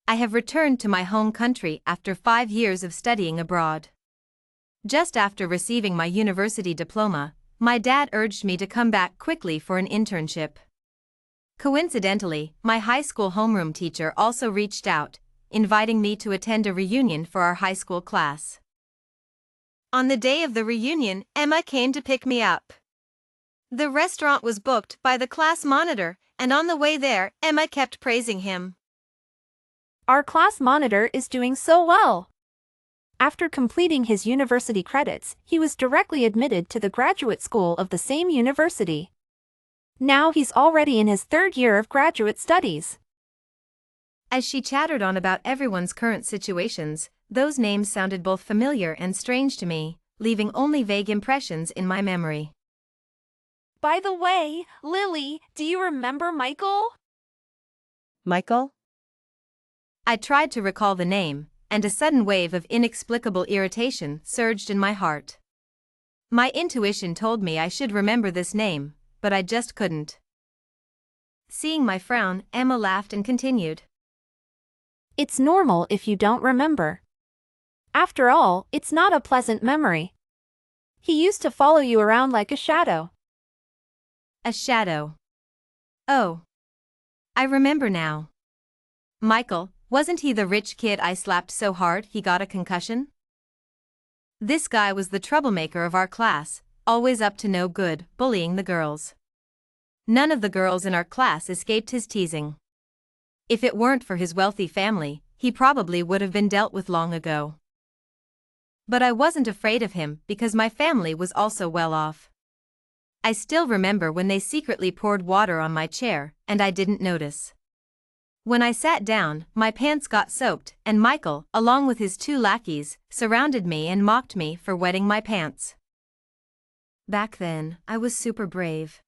I have returned to my home country after 5 years of studying abroad. Just after receiving my university diploma, my dad urged me to come back quickly for an internship. Coincidentally, my high school homeroom teacher also reached out, inviting me to attend a reunion for our high school class. On the day of the reunion, Emma came to pick me up. The restaurant was booked by the class monitor, and on the way there, Emma kept praising him. Our class monitor is doing so well. After completing his university credits, he was directly admitted to the graduate school of the same university. Now he's already in his 3rd year of graduate studies. As she chattered on about everyone's current situations, those names sounded both familiar and strange to me, leaving only vague impressions in my memory. By the way, Lily, do you remember Michael? Michael? I tried to recall the name, and a sudden wave of inexplicable irritation surged in my heart. My intuition told me I should remember this name, but I just couldn't. Seeing my frown, Emma laughed and continued. It's normal if you don't remember. After all, it's not a pleasant memory. He used to follow you around like a shadow. A shadow. Oh. I remember now. Michael, wasn't he the rich kid I slapped so hard he got a concussion? This guy was the troublemaker of our class, always up to no good, bullying the girls. None of the girls in our class escaped his teasing. If it weren't for his wealthy family, he probably would have been dealt with long ago. But I wasn't afraid of him because my family was also well off. I still remember when they secretly poured water on my chair, and I didn't notice. When I sat down, my pants got soaked, and Michael, along with his 2 lackeys, surrounded me and mocked me for wetting my pants. Back then, I was super brave.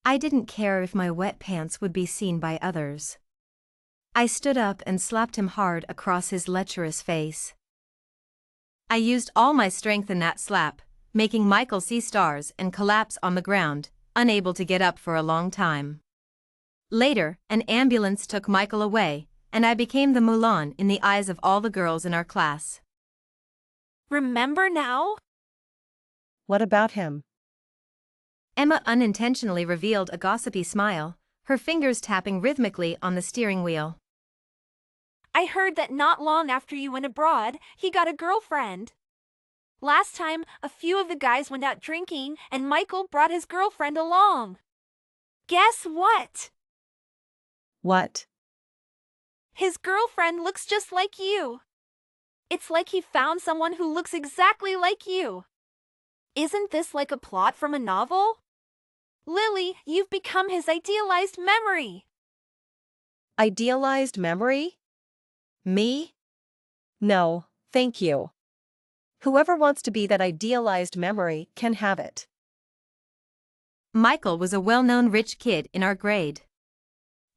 I didn't care if my wet pants would be seen by others. I stood up and slapped him hard across his lecherous face. I used all my strength in that slap, making Michael see stars and collapse on the ground, unable to get up for a long time. Later, an ambulance took Michael away, and I became the Mulan in the eyes of all the girls in our class. Remember now? What about him? Emma unintentionally revealed a gossipy smile, her fingers tapping rhythmically on the steering wheel. I heard that not long after you went abroad, he got a girlfriend. Last time, a few of the guys went out drinking, and Michael brought his girlfriend along. Guess what? What? His girlfriend looks just like you. It's like he found someone who looks exactly like you. Isn't this like a plot from a novel? Lily, you've become his idealized memory. Idealized memory? Me? No, thank you. Whoever wants to be that idealized memory can have it. Michael was a well-known rich kid in our grade.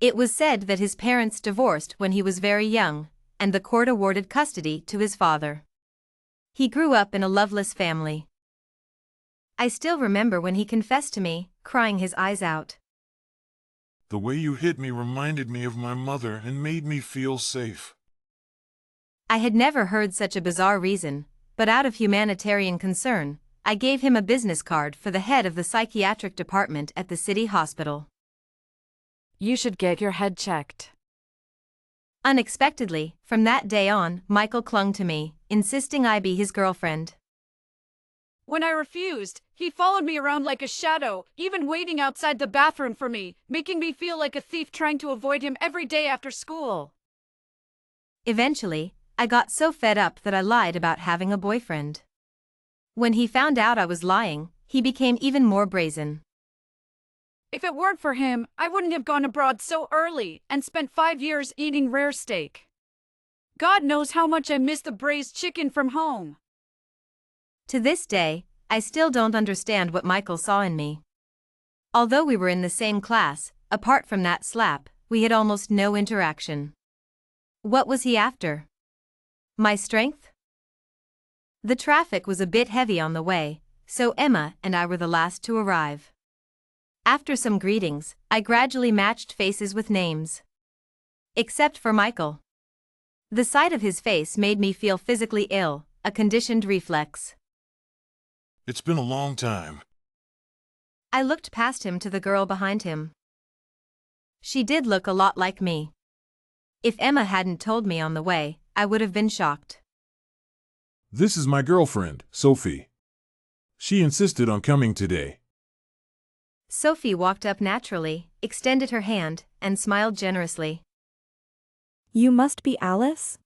It was said that his parents divorced when he was very young, and the court awarded custody to his father. He grew up in a loveless family. I still remember when he confessed to me, crying his eyes out. The way you hit me reminded me of my mother and made me feel safe. I had never heard such a bizarre reason, but out of humanitarian concern, I gave him a business card for the head of the psychiatric department at the city hospital. You should get your head checked. Unexpectedly, from that day on, Michael clung to me, insisting I be his girlfriend. When I refused, he followed me around like a shadow, even waiting outside the bathroom for me, making me feel like a thief trying to avoid him every day after school. Eventually, I got so fed up that I lied about having a boyfriend. When he found out I was lying, he became even more brazen. If it weren't for him, I wouldn't have gone abroad so early and spent 5 years eating rare steak. God knows how much I miss the braised chicken from home. To this day, I still don't understand what Michael saw in me. Although we were in the same class, apart from that slap, we had almost no interaction. What was he after? My strength? The traffic was a bit heavy on the way, so Emma and I were the last to arrive. After some greetings, I gradually matched faces with names. Except for Michael. The sight of his face made me feel physically ill, a conditioned reflex. It's been a long time. I looked past him to the girl behind him. She did look a lot like me. If Emma hadn't told me on the way, I would have been shocked. This is my girlfriend, Sophie. She insisted on coming today. Sophie walked up naturally, extended her hand, and smiled generously. You must be Alice?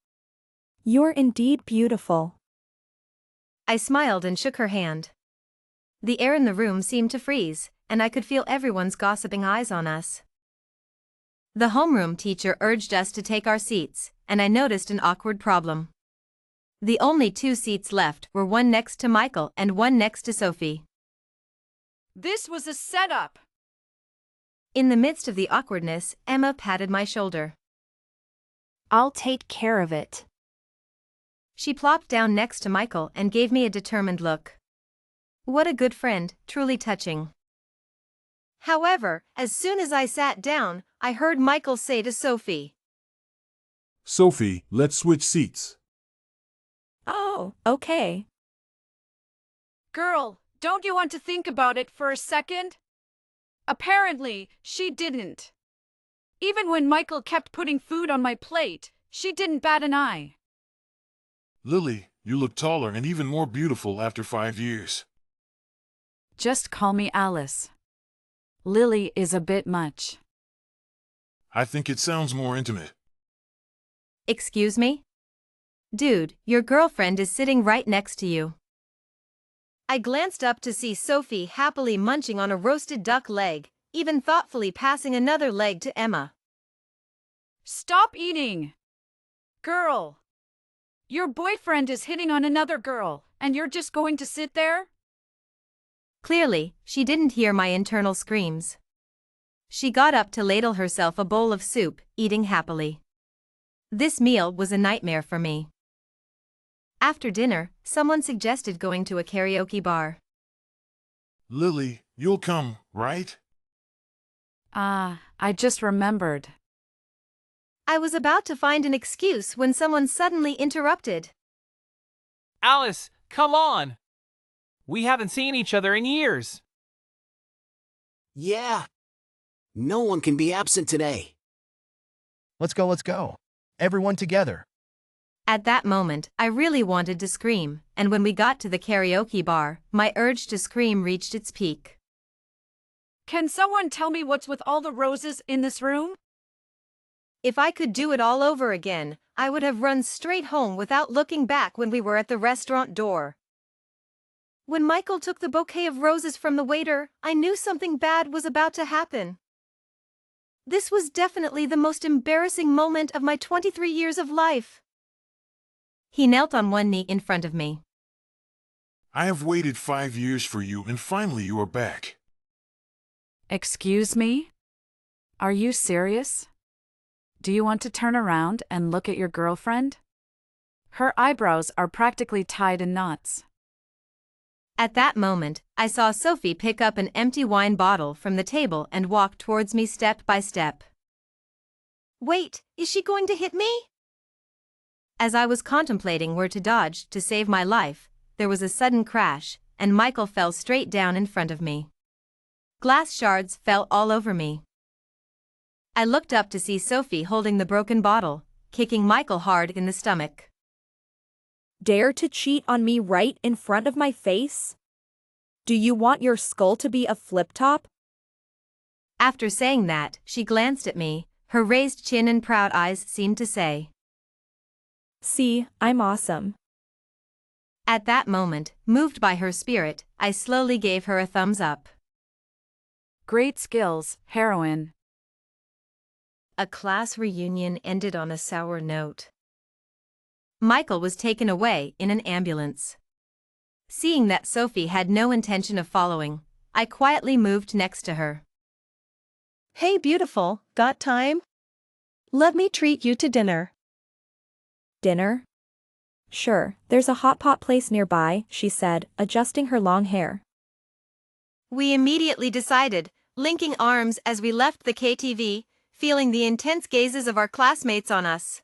You're indeed beautiful. I smiled and shook her hand. The air in the room seemed to freeze, and I could feel everyone's gossiping eyes on us. The homeroom teacher urged us to take our seats, and I noticed an awkward problem. The only 2 seats left were one next to Michael and one next to Sophie. This was a setup. In the midst of the awkwardness, Emma patted my shoulder. I'll take care of it. She plopped down next to Michael and gave me a determined look. What a good friend, truly touching. However, as soon as I sat down, I heard Michael say to Sophie, Sophie, let's switch seats. Oh, okay. Girl, don't you want to think about it for a second? Apparently, she didn't. Even when Michael kept putting food on my plate, she didn't bat an eye. Lily, you look taller and even more beautiful after 5 years. Just call me Alice. Lily is a bit much. I think it sounds more intimate. Excuse me? Dude, your girlfriend is sitting right next to you. I glanced up to see Sophie happily munching on a roasted duck leg, even thoughtfully passing another leg to Emma. Stop eating! Girl! Your boyfriend is hitting on another girl, and you're just going to sit there? Clearly, she didn't hear my internal screams. She got up to ladle herself a bowl of soup, eating happily. This meal was a nightmare for me. After dinner, someone suggested going to a karaoke bar. Lily, you'll come, right? I just remembered. I was about to find an excuse when someone suddenly interrupted. Alice, come on! We haven't seen each other in years. Yeah. No one can be absent today. Let's go, let's go. Everyone together. At that moment, I really wanted to scream, and when we got to the karaoke bar, my urge to scream reached its peak. Can someone tell me what's with all the roses in this room? If I could do it all over again, I would have run straight home without looking back when we were at the restaurant door. When Michael took the bouquet of roses from the waiter, I knew something bad was about to happen. This was definitely the most embarrassing moment of my 23 years of life. He knelt on one knee in front of me. I have waited 5 years for you and finally you are back. Excuse me? Are you serious? Do you want to turn around and look at your girlfriend? Her eyebrows are practically tied in knots. At that moment, I saw Sophie pick up an empty wine bottle from the table and walk towards me step by step. Wait, is she going to hit me? As I was contemplating where to dodge to save my life, there was a sudden crash, and Michael fell straight down in front of me. Glass shards fell all over me. I looked up to see Sophie holding the broken bottle, kicking Michael hard in the stomach. Dare to cheat on me right in front of my face? Do you want your skull to be a flip-top? After saying that, she glanced at me, her raised chin and proud eyes seemed to say, See, I'm awesome. At that moment, moved by her spirit, I slowly gave her a thumbs up. Great skills, heroine. A class reunion ended on a sour note. Michael was taken away in an ambulance. Seeing that Sophie had no intention of following, I quietly moved next to her. Hey beautiful, got time? Let me treat you to dinner. Dinner? Sure, there's a hot pot place nearby, she said, adjusting her long hair. We immediately decided, linking arms as we left the KTV, feeling the intense gazes of our classmates on us.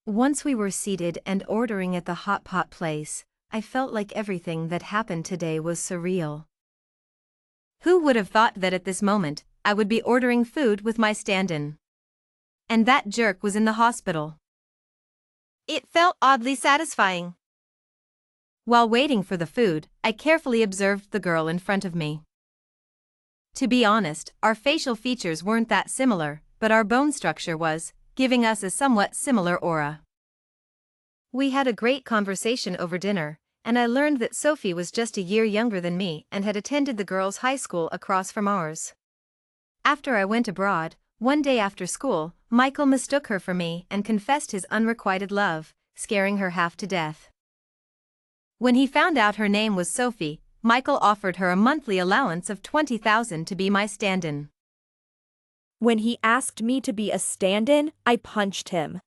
Once we were seated and ordering at the hot pot place, I felt like everything that happened today was surreal. Who would have thought that at this moment, I would be ordering food with my stand-in? And that jerk was in the hospital. It felt oddly satisfying. While waiting for the food, I carefully observed the girl in front of me. To be honest, our facial features weren't that similar, but our bone structure was, giving us a somewhat similar aura. We had a great conversation over dinner, and I learned that Sophie was just a year younger than me and had attended the girls' high school across from ours. After I went abroad, one day after school, Michael mistook her for me and confessed his unrequited love, scaring her half to death. When he found out her name was Sophie, Michael offered her a monthly allowance of $20,000 to be my stand-in. When he asked me to be a stand-in, I punched him.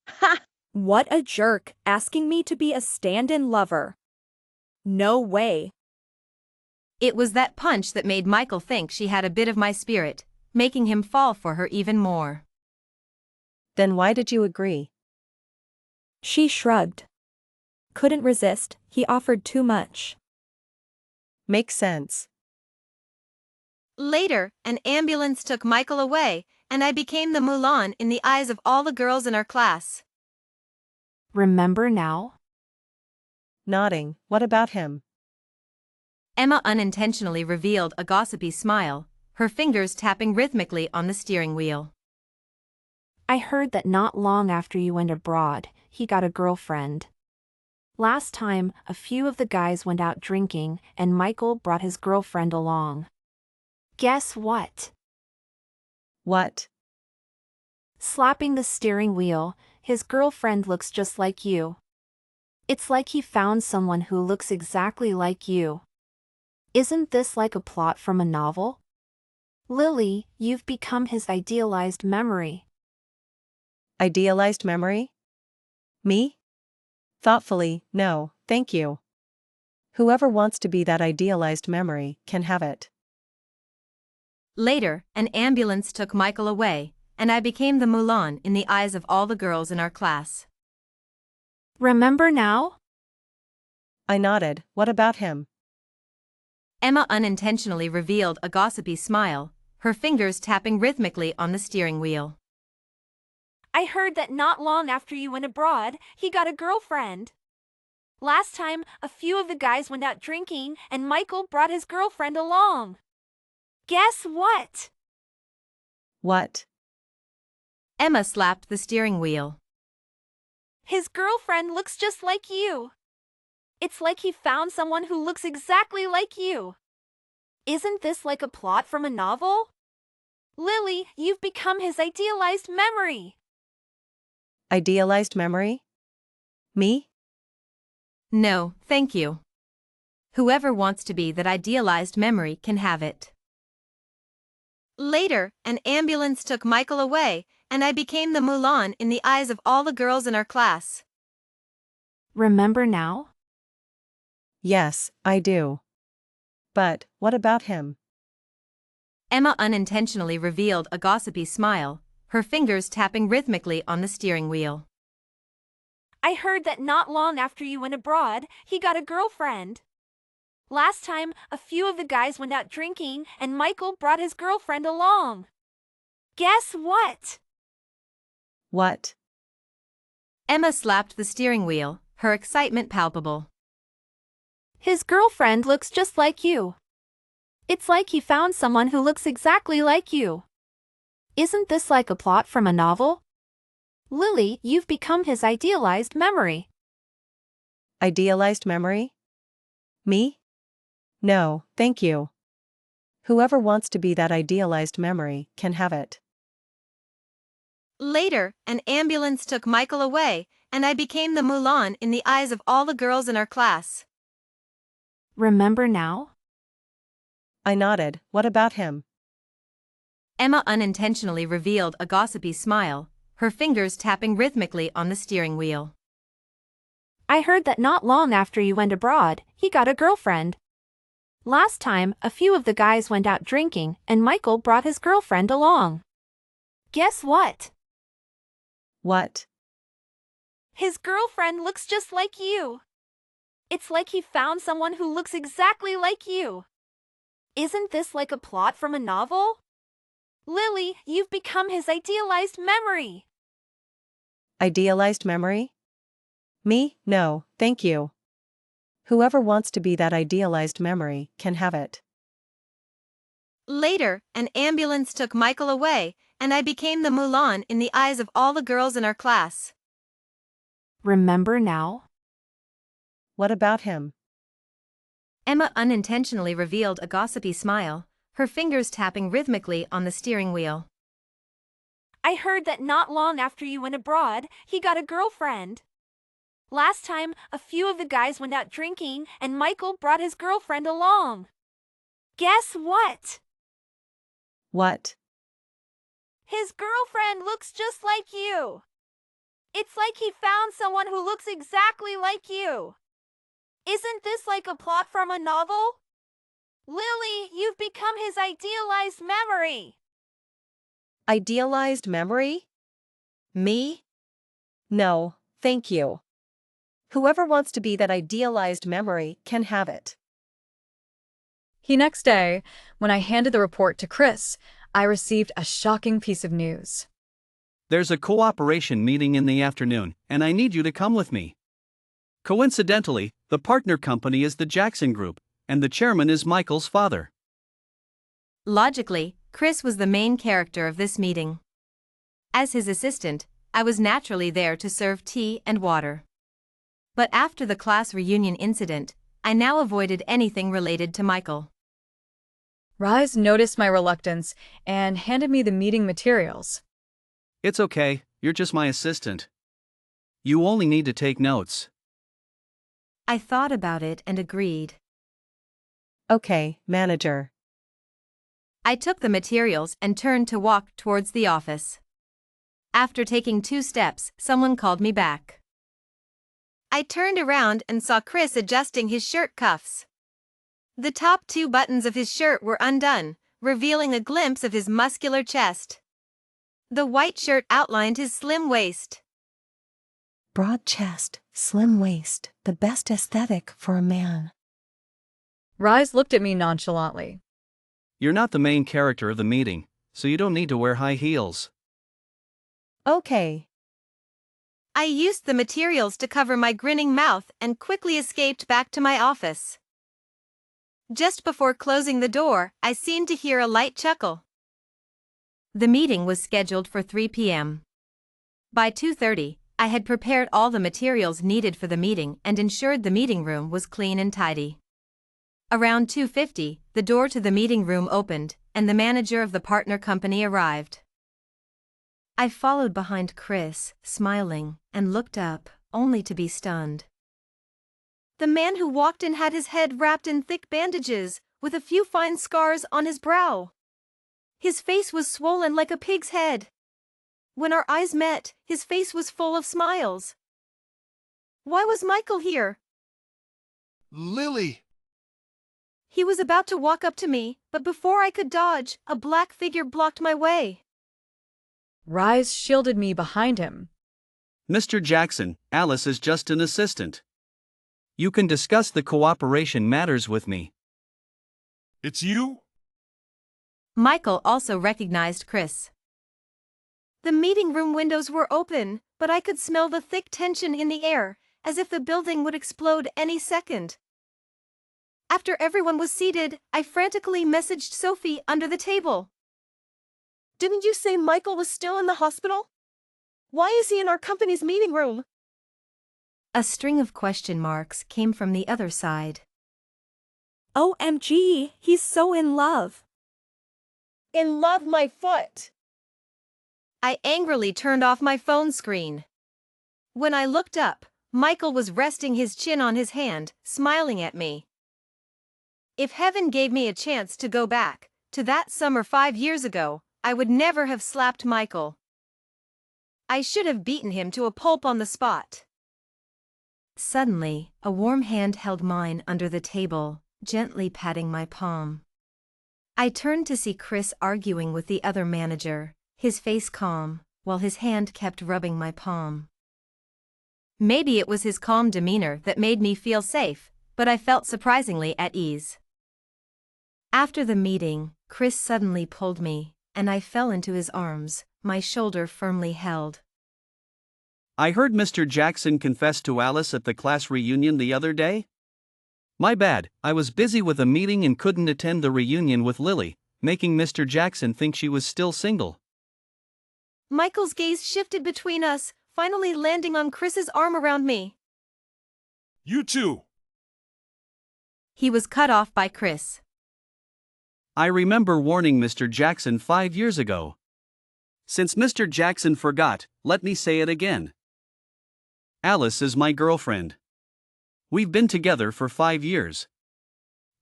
Ha! What a jerk, asking me to be a stand-in lover. No way. It was that punch that made Michael think she had a bit of my spirit, making him fall for her even more. Then why did you agree? She shrugged. Couldn't resist, he offered too much. Makes sense. Later, an ambulance took Michael away, and I became the Mulan in the eyes of all the girls in our class. Remember now? Nodding, what about him? Emma unintentionally revealed a gossipy smile, her fingers tapping rhythmically on the steering wheel. I heard that not long after you went abroad, he got a girlfriend. Last time, a few of the guys went out drinking, and Michael brought his girlfriend along. Guess what? What? Slapping the steering wheel, his girlfriend looks just like you. It's like he found someone who looks exactly like you. Isn't this like a plot from a novel? Lily, you've become his idealized memory. Idealized memory? Me? Thoughtfully, no, thank you. Whoever wants to be that idealized memory can have it. Later, an ambulance took Michael away, and I became the Mulan in the eyes of all the girls in our class. Remember now? I nodded, what about him? Emma unintentionally revealed a gossipy smile, her fingers tapping rhythmically on the steering wheel. I heard that not long after you went abroad, he got a girlfriend. Last time, a few of the guys went out drinking, and Michael brought his girlfriend along. Guess what? What? Emma slapped the steering wheel. His girlfriend looks just like you. It's like he found someone who looks exactly like you. Isn't this like a plot from a novel? Lily, you've become his idealized memory. Idealized memory? Me? No, thank you. Whoever wants to be that idealized memory can have it. Later, an ambulance took Michael away, and I became the Mulan in the eyes of all the girls in our class. Remember now? Yes, I do. But, what about him? Emma unintentionally revealed a gossipy smile, her fingers tapping rhythmically on the steering wheel. I heard that not long after you went abroad, he got a girlfriend. Last time, a few of the guys went out drinking, and Michael brought his girlfriend along. Guess what? What? Emma slapped the steering wheel, her excitement palpable. His girlfriend looks just like you. It's like he found someone who looks exactly like you. Isn't this like a plot from a novel? Lily, you've become his idealized memory. Idealized memory? Me? No, thank you. Whoever wants to be that idealized memory can have it. Later, an ambulance took Michael away, and I became the Mulan in the eyes of all the girls in our class. Remember now? I nodded, what about him? Emma unintentionally revealed a gossipy smile, her fingers tapping rhythmically on the steering wheel. I heard that not long after you went abroad, he got a girlfriend. Last time, a few of the guys went out drinking, and Michael brought his girlfriend along. Guess what? What? His girlfriend looks just like you. It's like he found someone who looks exactly like you. Isn't this like a plot from a novel? Lily, you've become his idealized memory. Idealized memory? Me? No, thank you. Whoever wants to be that idealized memory can have it. Later, an ambulance took Michael away, and I became the Mulan in the eyes of all the girls in our class. Remember now? What about him? Emma unintentionally revealed a gossipy smile, her fingers tapping rhythmically on the steering wheel. I heard that not long after you went abroad, he got a girlfriend. Last time, a few of the guys went out drinking, and Michael brought his girlfriend along. Guess what? What? His girlfriend looks just like you. It's like he found someone who looks exactly like you. Isn't this like a plot from a novel? Lily, you've become his idealized memory. Idealized memory? Me? No, thank you. Whoever wants to be that idealized memory can have it. The next day, when I handed the report to Chris, I received a shocking piece of news. There's a cooperation meeting in the afternoon, and I need you to come with me. Coincidentally, the partner company is the Jackson Group, and the chairman is Michael's father. Logically, Chris was the main character of this meeting. As his assistant, I was naturally there to serve tea and water. But after the class reunion incident, I now avoided anything related to Michael. Rise noticed my reluctance and handed me the meeting materials. It's okay, you're just my assistant. You only need to take notes. I thought about it and agreed. Okay, manager. I took the materials and turned to walk towards the office. After taking 2 steps, someone called me back. I turned around and saw Chris adjusting his shirt cuffs. The top 2 buttons of his shirt were undone, revealing a glimpse of his muscular chest. The white shirt outlined his slim waist. Broad chest, slim waist, the best aesthetic for a man. Rise looked at me nonchalantly. You're not the main character of the meeting, so you don't need to wear high heels. Okay. I used the materials to cover my grinning mouth and quickly escaped back to my office. Just before closing the door, I seemed to hear a light chuckle. The meeting was scheduled for 3 p.m. By 2:30, I had prepared all the materials needed for the meeting and ensured the meeting room was clean and tidy. Around 2:50, the door to the meeting room opened, and the manager of the partner company arrived. I followed behind Chris, smiling, and looked up, only to be stunned. The man who walked in had his head wrapped in thick bandages, with a few fine scars on his brow. His face was swollen like a pig's head. When our eyes met, his face was full of smiles. Why was Michael here? Lily! He was about to walk up to me, but before I could dodge, a black figure blocked my way. Rise shielded me behind him. Mr. Jackson, Alice is just an assistant. You can discuss the cooperation matters with me. It's you? Michael also recognized Chris. The meeting room windows were open, but I could smell the thick tension in the air, as if the building would explode any second. After everyone was seated, I frantically messaged Sophie under the table. Didn't you say Michael was still in the hospital? Why is he in our company's meeting room? A string of question marks came from the other side. OMG, he's so in love. In love, my foot. I angrily turned off my phone screen. When I looked up, Michael was resting his chin on his hand, smiling at me. If heaven gave me a chance to go back to that summer 5 years ago, I would never have slapped Michael. I should have beaten him to a pulp on the spot. Suddenly, a warm hand held mine under the table, gently patting my palm. I turned to see Chris arguing with the other manager, his face calm, while his hand kept rubbing my palm. Maybe it was his calm demeanor that made me feel safe, but I felt surprisingly at ease. After the meeting, Chris suddenly pulled me, and I fell into his arms, my shoulder firmly held. I heard Mr. Jackson confess to Alice at the class reunion the other day. My bad, I was busy with a meeting and couldn't attend the reunion with Lily, making Mr. Jackson think she was still single. Michael's gaze shifted between us, finally landing on Chris's arm around me. You too. He was cut off by Chris. I remember warning Mr. Jackson 5 years ago. Since Mr. Jackson forgot, let me say it again. Alice is my girlfriend. We've been together for 5 years.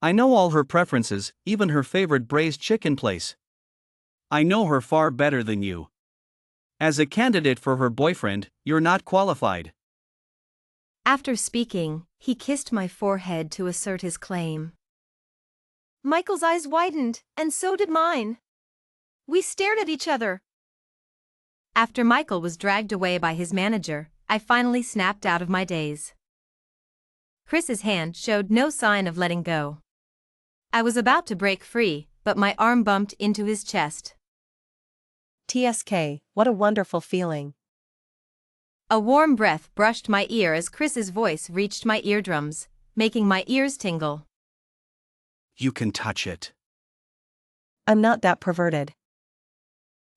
I know all her preferences, even her favorite braised chicken place. I know her far better than you. As a candidate for her boyfriend, you're not qualified. After speaking, he kissed my forehead to assert his claim. Michael's eyes widened, and so did mine. We stared at each other. After Michael was dragged away by his manager, I finally snapped out of my daze. Chris's hand showed no sign of letting go. I was about to break free, but my arm bumped into his chest. TSK, what a wonderful feeling. A warm breath brushed my ear as Chris's voice reached my eardrums, making my ears tingle. You can touch it. I'm not that perverted.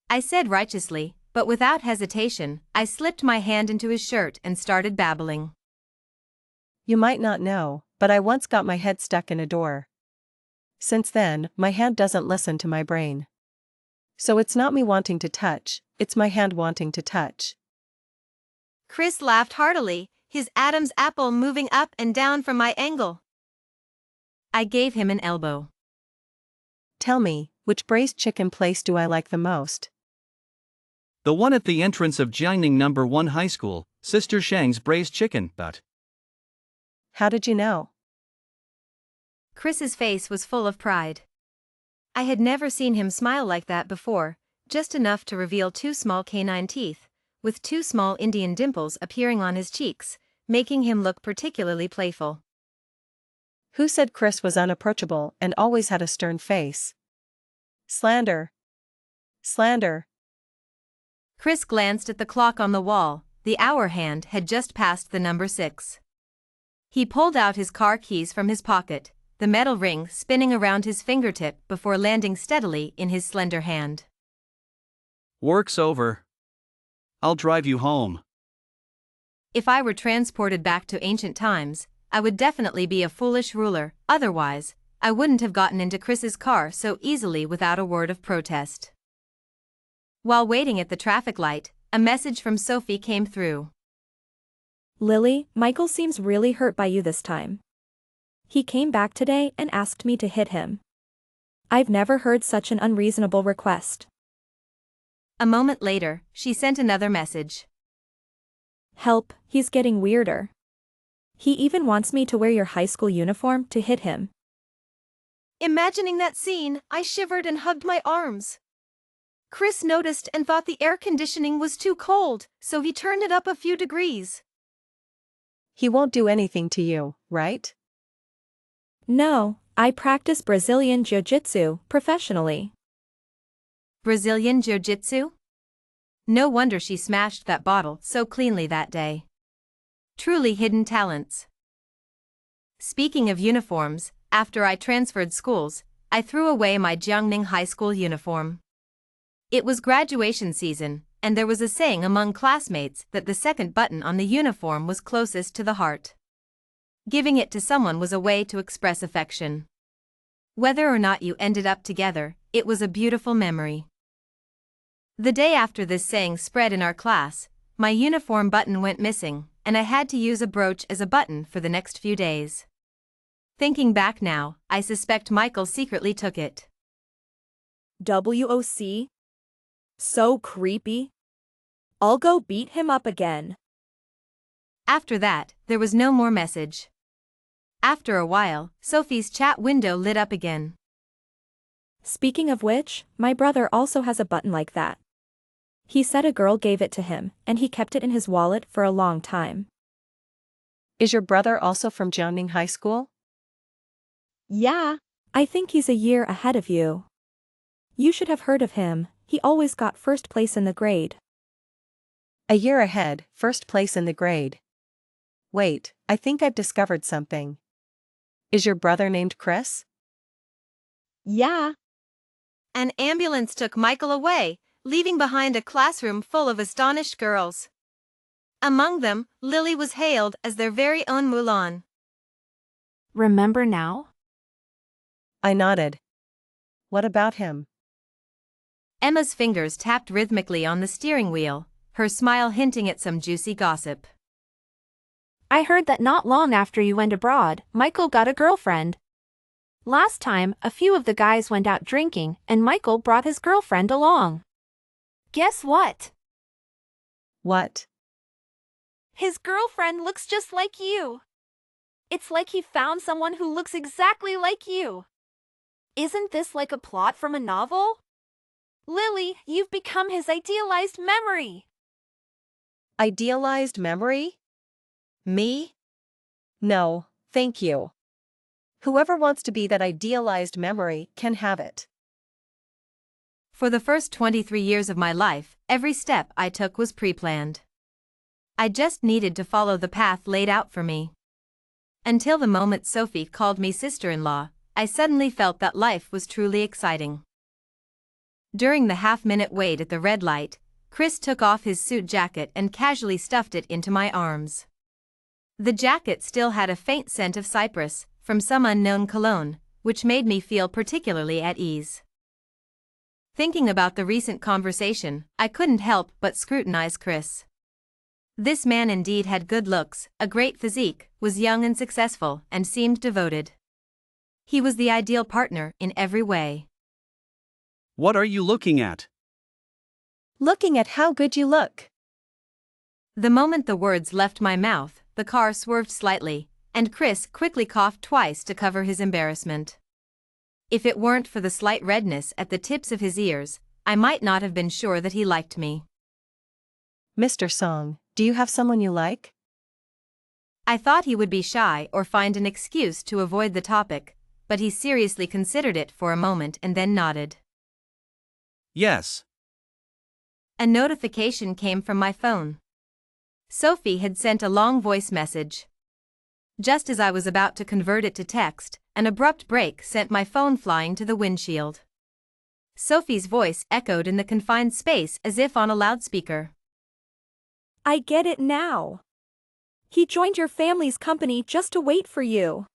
I said righteously, but without hesitation, I slipped my hand into his shirt and started babbling. You might not know, but I once got my head stuck in a door. Since then, my hand doesn't listen to my brain. So it's not me wanting to touch, it's my hand wanting to touch. Chris laughed heartily, his Adam's apple moving up and down from my angle. I gave him an elbow. Tell me, which braised chicken place do I like the most? The one at the entrance of Jiangning No. 1 High School, Sister Shang's braised chicken, but. How did you know? Chris's face was full of pride. I had never seen him smile like that before, just enough to reveal 2 small canine teeth, with 2 small Indian dimples appearing on his cheeks, making him look particularly playful. Who said Chris was unapproachable and always had a stern face? Slander. Slander. Chris glanced at the clock on the wall. The hour hand had just passed the number 6. He pulled out his car keys from his pocket, the metal ring spinning around his fingertip before landing steadily in his slender hand. Work's over. I'll drive you home. If I were transported back to ancient times, I would definitely be a foolish ruler, otherwise, I wouldn't have gotten into Chris's car so easily without a word of protest. While waiting at the traffic light, a message from Sophie came through. Lily, Michael seems really hurt by you this time. He came back today and asked me to hit him. I've never heard such an unreasonable request. A moment later, she sent another message. Help, he's getting weirder. He even wants me to wear your high school uniform to hit him. Imagining that scene, I shivered and hugged my arms. Chris noticed and thought the air conditioning was too cold, so he turned it up a few degrees. He won't do anything to you, right? No, I practice Brazilian Jiu-Jitsu professionally. Brazilian Jiu-Jitsu? No wonder she smashed that bottle so cleanly that day. Truly hidden talents. Speaking of uniforms, after I transferred schools, I threw away my Jiangning High School uniform. It was graduation season, and there was a saying among classmates that the second button on the uniform was closest to the heart. Giving it to someone was a way to express affection. Whether or not you ended up together, it was a beautiful memory. The day after this saying spread in our class, my uniform button went missing, and I had to use a brooch as a button for the next few days. Thinking back now, I suspect Michael secretly took it. WOC? So creepy. I'll go beat him up again. After that, there was no more message. After a while, Sophie's chat window lit up again. Speaking of which, my brother also has a button like that. He said a girl gave it to him, and he kept it in his wallet for a long time. Is your brother also from Jiangning High School? Yeah, I think he's a year ahead of you. You should have heard of him, he always got first place in the grade. A year ahead, first place in the grade. Wait, I think I've discovered something. Is your brother named Chris? Yeah. An ambulance took Michael away, leaving behind a classroom full of astonished girls. Among them, Lily was hailed as their very own Mulan. Remember now? I nodded. What about him? Emma's fingers tapped rhythmically on the steering wheel, her smile hinting at some juicy gossip. I heard that not long after you went abroad, Michael got a girlfriend. Last time, a few of the guys went out drinking and Michael brought his girlfriend along. Guess what? What? His girlfriend looks just like you. It's like he found someone who looks exactly like you. Isn't this like a plot from a novel? Lily, you've become his idealized memory. Idealized memory? Me? No, thank you. Whoever wants to be that idealized memory can have it. For the first 23 years of my life, every step I took was pre-planned. I just needed to follow the path laid out for me. Until the moment Sophie called me sister-in-law, I suddenly felt that life was truly exciting. During the half-minute wait at the red light, Chris took off his suit jacket and casually stuffed it into my arms. The jacket still had a faint scent of cypress, from some unknown cologne, which made me feel particularly at ease. Thinking about the recent conversation, I couldn't help but scrutinize Chris. This man indeed had good looks, a great physique, was young and successful, and seemed devoted. He was the ideal partner in every way. What are you looking at? Looking at how good you look. The moment the words left my mouth, the car swerved slightly, and Chris quickly coughed twice to cover his embarrassment. If it weren't for the slight redness at the tips of his ears, I might not have been sure that he liked me. Mr. Song, do you have someone you like? I thought he would be shy or find an excuse to avoid the topic, but he seriously considered it for a moment and then nodded. Yes. A notification came from my phone. Sophie had sent a long voice message. Just as I was about to convert it to text, an abrupt break sent my phone flying to the windshield. Sophie's voice echoed in the confined space as if on a loudspeaker. I get it now. He joined your family's company just to wait for you.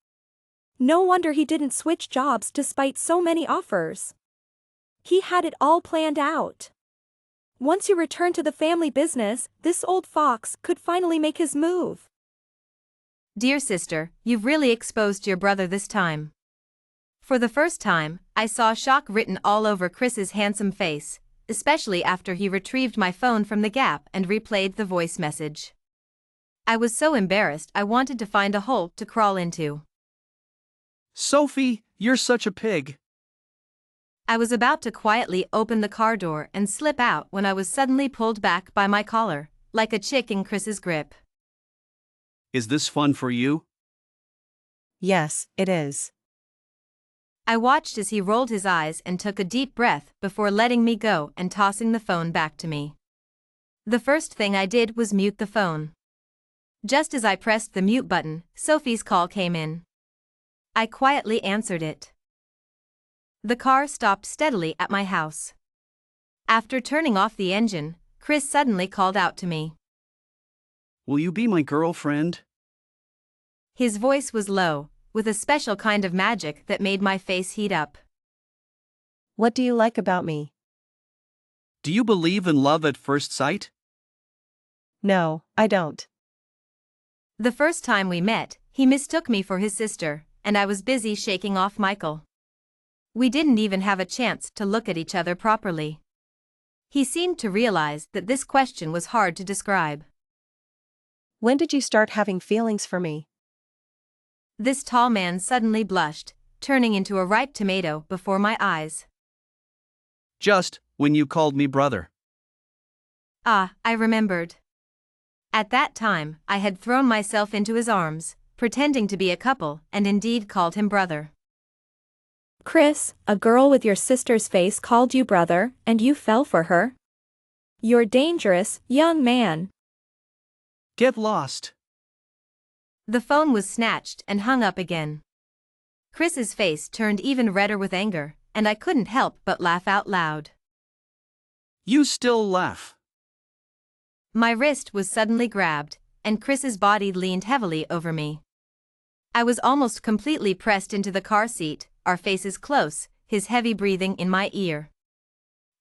No wonder he didn't switch jobs despite so many offers. He had it all planned out. Once you return to the family business, this old fox could finally make his move. Dear sister, you've really exposed your brother this time. For the first time, I saw shock written all over Chris's handsome face, especially after he retrieved my phone from the gap and replayed the voice message. I was so embarrassed I wanted to find a hole to crawl into. Sophie, you're such a pig. I was about to quietly open the car door and slip out when I was suddenly pulled back by my collar, like a chick in Chris's grip. Is this fun for you? Yes, it is. I watched as he rolled his eyes and took a deep breath before letting me go and tossing the phone back to me. The first thing I did was mute the phone. Just as I pressed the mute button, Sophie's call came in. I quietly answered it. The car stopped steadily at my house. After turning off the engine, Chris suddenly called out to me. Will you be my girlfriend? His voice was low, with a special kind of magic that made my face heat up. What do you like about me? Do you believe in love at first sight? No, I don't. The first time we met, he mistook me for his sister, and I was busy shaking off Michael. We didn't even have a chance to look at each other properly. He seemed to realize that this question was hard to describe. When did you start having feelings for me? This tall man suddenly blushed, turning into a ripe tomato before my eyes. Just when you called me brother. Ah, I remembered. At that time, I had thrown myself into his arms, pretending to be a couple, and indeed called him brother. Chris, a girl with your sister's face called you brother, and you fell for her? You're dangerous, young man. Get lost. The phone was snatched and hung up again. Chris's face turned even redder with anger, and I couldn't help but laugh out loud. You still laugh. My wrist was suddenly grabbed, and Chris's body leaned heavily over me. I was almost completely pressed into the car seat, our faces close, his heavy breathing in my ear.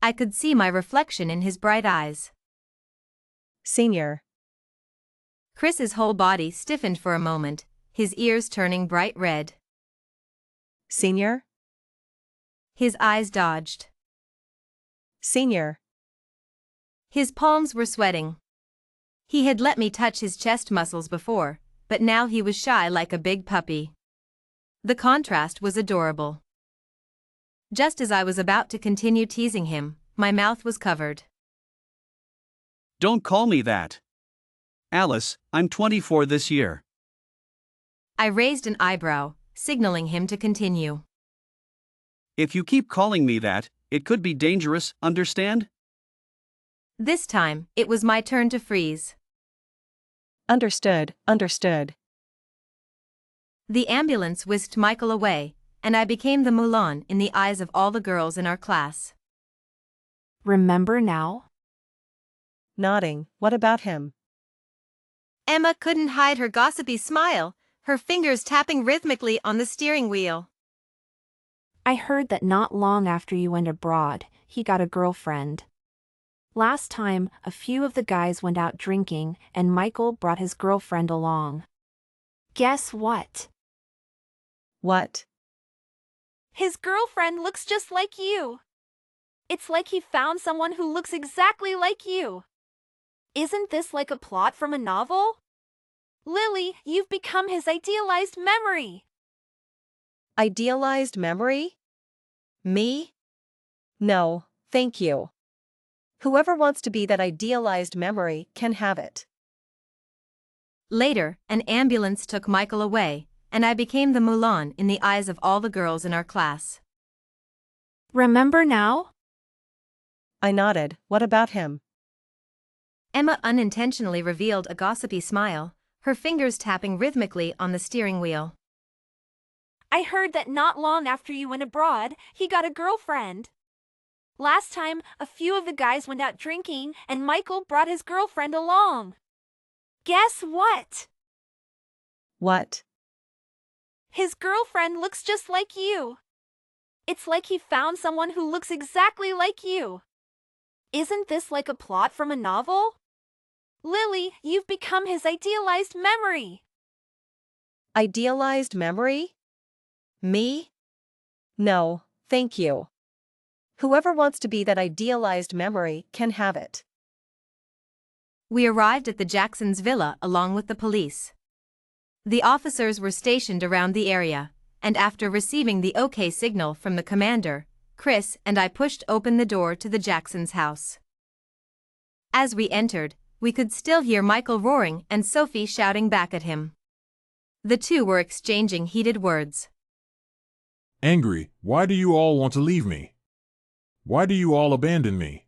I could see my reflection in his bright eyes. Senior. Chris's whole body stiffened for a moment, his ears turning bright red. Senior? His eyes dodged. Senior. His palms were sweating. He had let me touch his chest muscles before, but now he was shy like a big puppy. The contrast was adorable. Just as I was about to continue teasing him, my mouth was covered. Don't call me that. Alice, I'm 24 this year. I raised an eyebrow, signaling him to continue. If you keep calling me that, it could be dangerous, understand? This time, it was my turn to freeze. Understood, understood. The ambulance whisked Michael away, and I became the Mulan in the eyes of all the girls in our class. Remember now? Nodding, what about him? Emma couldn't hide her gossipy smile, her fingers tapping rhythmically on the steering wheel. I heard that not long after you went abroad, he got a girlfriend. Last time, a few of the guys went out drinking, and Michael brought his girlfriend along. Guess what? What? His girlfriend looks just like you. It's like he found someone who looks exactly like you. Isn't this like a plot from a novel? Lily, you've become his idealized memory. Idealized memory? Me? No, thank you. Whoever wants to be that idealized memory can have it. Later, an ambulance took Michael away, and I became the Mulan in the eyes of all the girls in our class. Remember now? I nodded, what about him? Emma unintentionally revealed a gossipy smile, her fingers tapping rhythmically on the steering wheel. I heard that not long after you went abroad, he got a girlfriend. Last time, a few of the guys went out drinking, and Michael brought his girlfriend along. Guess what? What? His girlfriend looks just like you. It's like he found someone who looks exactly like you. Isn't this like a plot from a novel? Lily, you've become his idealized memory. Idealized memory? Me? No, thank you. Whoever wants to be that idealized memory can have it. We arrived at the Jacksons' villa along with the police. The officers were stationed around the area, and after receiving the OK signal from the commander, Chris and I pushed open the door to the Jacksons' house. As we entered, we could still hear Michael roaring and Sophie shouting back at him. The two were exchanging heated words. Angry, why do you all want to leave me? Why do you all abandon me?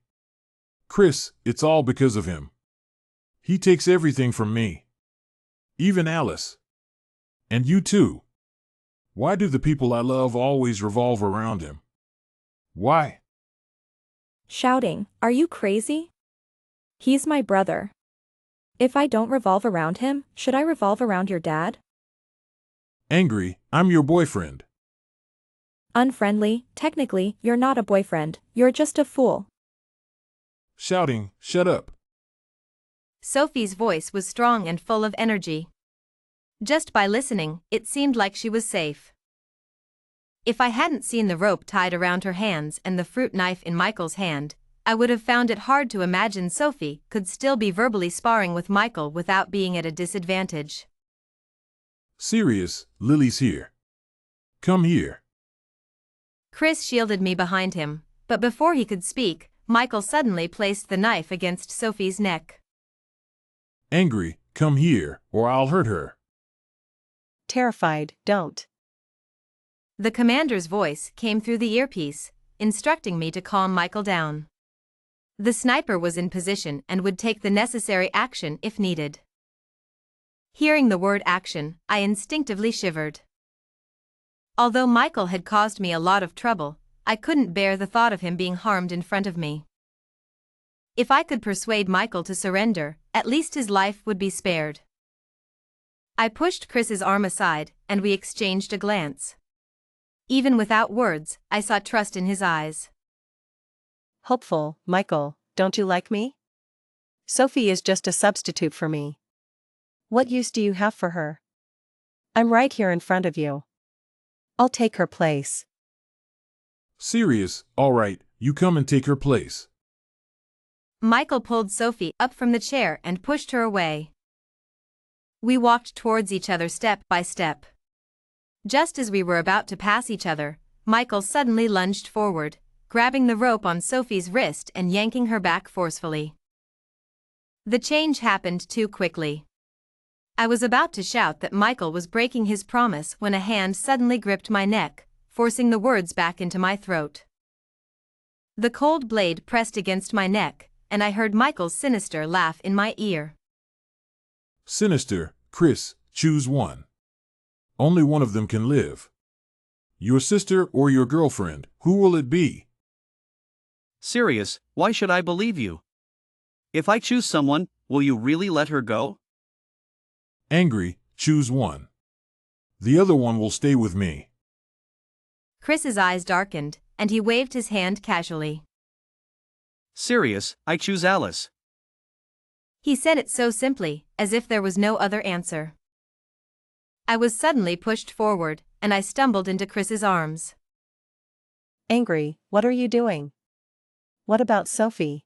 Chris, it's all because of him. He takes everything from me. Even Alice. And you too. Why do the people I love always revolve around him? Why? Shouting, are you crazy? He's my brother. If I don't revolve around him, should I revolve around your dad? Angry, I'm your boyfriend. Unfriendly, technically, you're not a boyfriend, you're just a fool. Shouting, shut up. Sophie's voice was strong and full of energy. Just by listening, it seemed like she was safe. If I hadn't seen the rope tied around her hands and the fruit knife in Michael's hand, I would have found it hard to imagine Sophie could still be verbally sparring with Michael without being at a disadvantage. Serious, Lily's here. Come here. Chris shielded me behind him, but before he could speak, Michael suddenly placed the knife against Sophie's neck. Angry, come here, or I'll hurt her. Terrified, don't. The commander's voice came through the earpiece, instructing me to calm Michael down. The sniper was in position and would take the necessary action if needed. Hearing the word action, I instinctively shivered. Although Michael had caused me a lot of trouble, I couldn't bear the thought of him being harmed in front of me. If I could persuade Michael to surrender, at least his life would be spared. I pushed Chris's arm aside, and we exchanged a glance. Even without words, I saw trust in his eyes. Hopeful, Michael, don't you like me? Sophie is just a substitute for me. What use do you have for her? I'm right here in front of you. I'll take her place. Serious, all right, you come and take her place. Michael pulled Sophie up from the chair and pushed her away. We walked towards each other step by step. Just as we were about to pass each other, Michael suddenly lunged forward, grabbing the rope on Sophie's wrist and yanking her back forcefully. The change happened too quickly. I was about to shout that Michael was breaking his promise when a hand suddenly gripped my neck, forcing the words back into my throat. The cold blade pressed against my neck, and I heard Michael's sinister laugh in my ear. Sinister, Chris, choose one. Only one of them can live. Your sister or your girlfriend, who will it be? Serious, why should I believe you? If I choose someone, will you really let her go? Angry, choose one. The other one will stay with me. Chris's eyes darkened, and he waved his hand casually. Serious, I choose Alice. He said it so simply, as if there was no other answer. I was suddenly pushed forward, and I stumbled into Chris's arms. Angry, what are you doing? What about Sophie?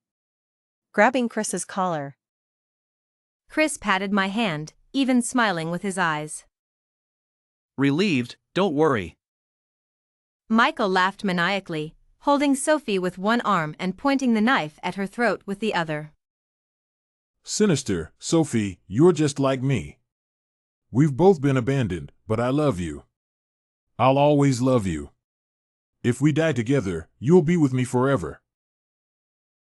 Grabbing Chris's collar. Chris patted my hand, even smiling with his eyes. Relieved, don't worry. Michael laughed maniacally, holding Sophie with one arm and pointing the knife at her throat with the other. Sinister, Sophie, you're just like me. We've both been abandoned, but I love you. I'll always love you. If we die together, you'll be with me forever.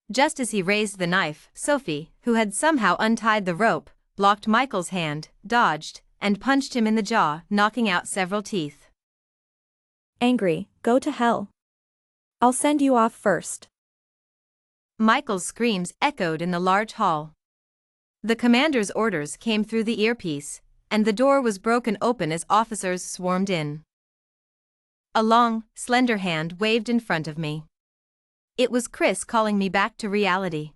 Just as he raised the knife, Sophie, who had somehow untied the rope, blocked Michael's hand, dodged, and punched him in the jaw, knocking out several teeth. Angry, go to hell. I'll send you off first. Michael's screams echoed in the large hall. The commander's orders came through the earpiece, and the door was broken open as officers swarmed in. A long, slender hand waved in front of me. It was Chris calling me back to reality.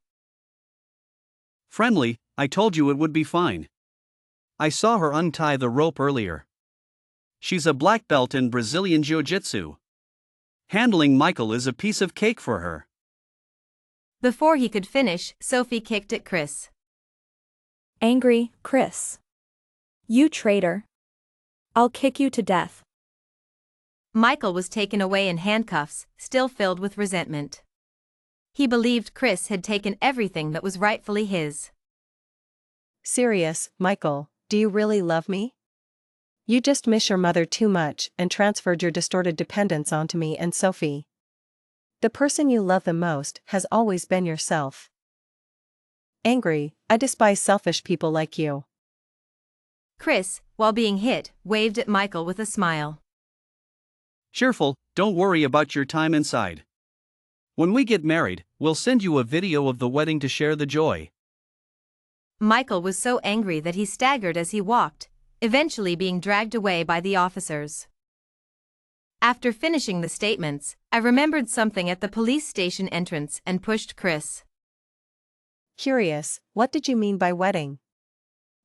Friendly, I told you it would be fine. I saw her untie the rope earlier. She's a black belt in Brazilian Jiu-Jitsu. Handling Michael is a piece of cake for her. Before he could finish, Sophie kicked at Chris. Angry, Chris. You traitor. I'll kick you to death. Michael was taken away in handcuffs, still filled with resentment. He believed Chris had taken everything that was rightfully his. Serious, Michael, do you really love me? You just miss your mother too much and transferred your distorted dependence onto me and Sophie. The person you love the most has always been yourself. Angry, I despise selfish people like you. Chris, while being hit, waved at Michael with a smile. Cheerful, don't worry about your time inside. When we get married, we'll send you a video of the wedding to share the joy. Michael was so angry that he staggered as he walked, eventually being dragged away by the officers. After finishing the statements, I remembered something at the police station entrance and pushed Chris. Curious, what did you mean by wedding?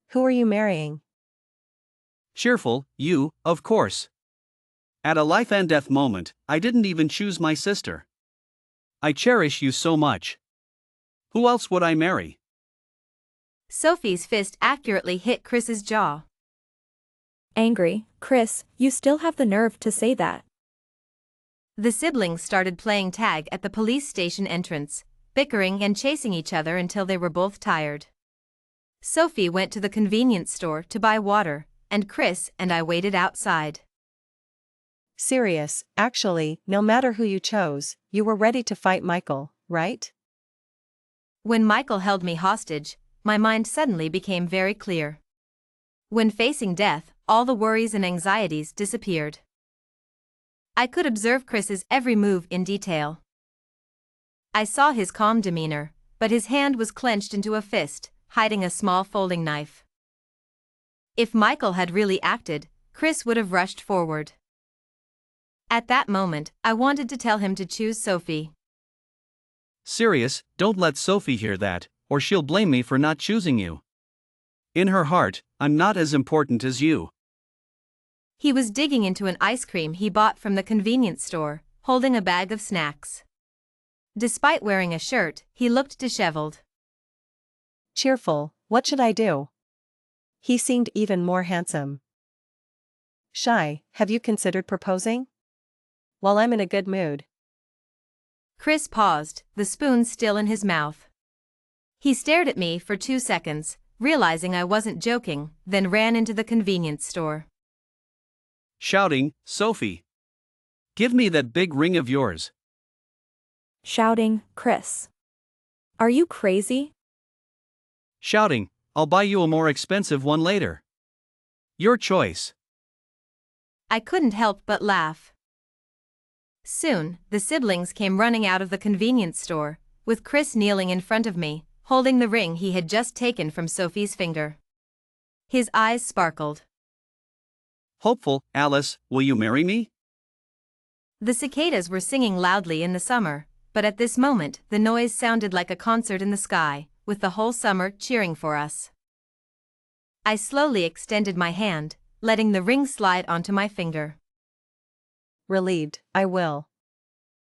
Who are you marrying? Cheerful, you, of course. At a life and death moment, I didn't even choose my sister. I cherish you so much. Who else would I marry? Sophie's fist accurately hit Chris's jaw. Angry, Chris, you still have the nerve to say that. The siblings started playing tag at the police station entrance, bickering and chasing each other until they were both tired. Sophie went to the convenience store to buy water, and Chris and I waited outside. Serious, actually, no matter who you chose, you were ready to fight Michael, right? When Michael held me hostage, my mind suddenly became very clear. When facing death, all the worries and anxieties disappeared. I could observe Chris's every move in detail. I saw his calm demeanor, but his hand was clenched into a fist, hiding a small folding knife. If Michael had really acted, Chris would have rushed forward. At that moment, I wanted to tell him to choose Sophie. Serious, don't let Sophie hear that, or she'll blame me for not choosing you. In her heart, I'm not as important as you. He was digging into an ice cream he bought from the convenience store, holding a bag of snacks. Despite wearing a shirt, he looked disheveled. Cheerful, what should I do? He seemed even more handsome. Shy, have you considered proposing? While I'm in a good mood. Chris paused, the spoon still in his mouth. He stared at me for 2 seconds, realizing I wasn't joking, then ran into the convenience store. Shouting, Sophie! Give me that big ring of yours. Shouting, Chris. Are you crazy? Shouting, I'll buy you a more expensive one later. Your choice. I couldn't help but laugh. Soon, the siblings came running out of the convenience store, with Chris kneeling in front of me, holding the ring he had just taken from Sophie's finger. His eyes sparkled. Hopeful, Alice, will you marry me? The cicadas were singing loudly in the summer, but at this moment the noise sounded like a concert in the sky, with the whole summer cheering for us. I slowly extended my hand, letting the ring slide onto my finger. Relieved, I will.